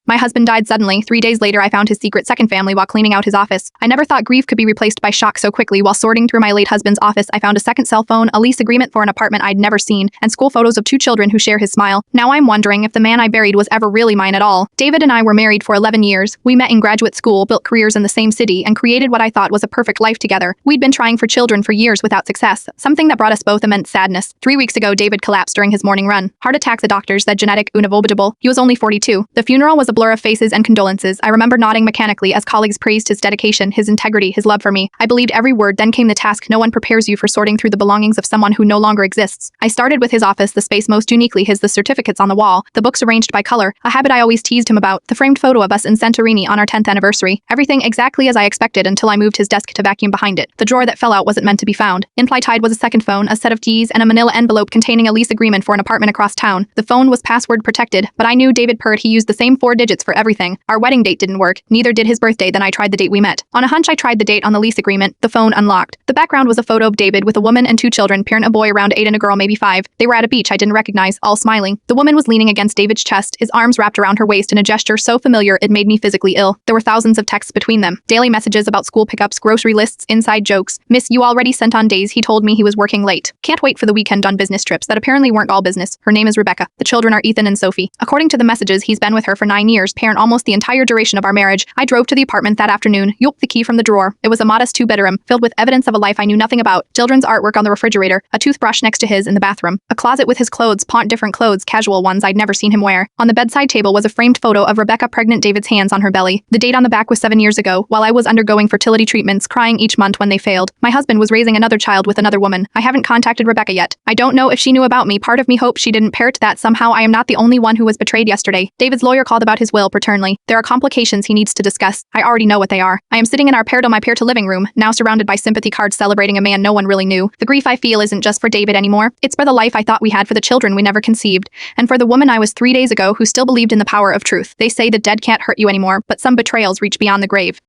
My husband died suddenly. 3 days later, I found his secret second family while cleaning out his office. I never thought grief could be replaced by shock so quickly. While sorting through my late husband's office, I found a second cell phone, a lease agreement for an apartment I'd never seen, and school photos of 2 children who share his smile. Now I'm wondering if the man I buried was ever really mine at all. David and I were married for 11 years. We met in graduate school, built careers in the same city, and created what I thought was a perfect life together. We'd been trying for children for years without success, something that brought us both immense sadness. 3 weeks ago, David collapsed during his morning run. Heart attack, the doctors said, genetic, unavoidable. He was only 42. The funeral was a blur of faces and condolences. I remember nodding mechanically as colleagues praised his dedication, his integrity, his love for me. I believed every word. Then came the task. No one prepares you for sorting through the belongings of someone who no longer exists. I started with his office, the space most uniquely his, the certificates on the wall, the books arranged by color, a habit I always teased him about, the framed photo of us in Santorini on our 10th anniversary. Everything exactly as I expected until I moved his desk to vacuum behind it. The drawer that fell out wasn't meant to be found. In fly tied was a second phone, a set of keys, and a manila envelope containing a lease agreement for an apartment across town. The phone was password protected, but I knew David purred he used the same 4 digits for everything. Our wedding date didn't work, neither did his birthday. Then I tried the date we met. On a hunch, I tried the date on the lease agreement. The phone unlocked. The background was a photo of David with a woman and 2 children, parent a boy around 8 and a girl maybe 5. They were at a beach I didn't recognize, all smiling. The woman was leaning against David's chest, his arms wrapped around her waist in a gesture so familiar it made me physically ill. There were thousands of texts between them. Daily messages about school pickups, grocery lists, inside jokes. Miss, you already sent on days he told me he was working late. Can't wait for the weekend on business trips that apparently weren't all business. Her name is Rebecca. The children are Ethan and Sophie. According to the messages, he's been with her for 9 years, parent almost the entire duration of our marriage. I drove to the apartment that afternoon, yoked the key from the drawer. It was a modest 2-bedroom, filled with evidence of a life I knew nothing about. Children's artwork on the refrigerator, a toothbrush next to his in the bathroom, a closet with his clothes, different clothes, casual ones I'd never seen him wear. On the bedside table was a framed photo of Rebecca pregnant, David's hands on her belly. The date on the back was 7 years ago, while I was undergoing fertility treatments, crying each month when they failed. My husband was raising another child with another woman. I haven't contacted Rebecca yet. I don't know if she knew about me. Part of me hoped she didn't parrot that somehow I am not the only one who was betrayed yesterday. David's lawyer called about his will paternally. There are complications he needs to discuss. I already know what they are. I am sitting in our my pair to living room, now surrounded by sympathy cards celebrating a man no one really knew. The grief I feel isn't just for David anymore. It's for the life I thought we had, for the children we never conceived, and for the woman I was 3 days ago who still believed in the power of truth. They say the dead can't hurt you anymore, but some betrayals reach beyond the grave.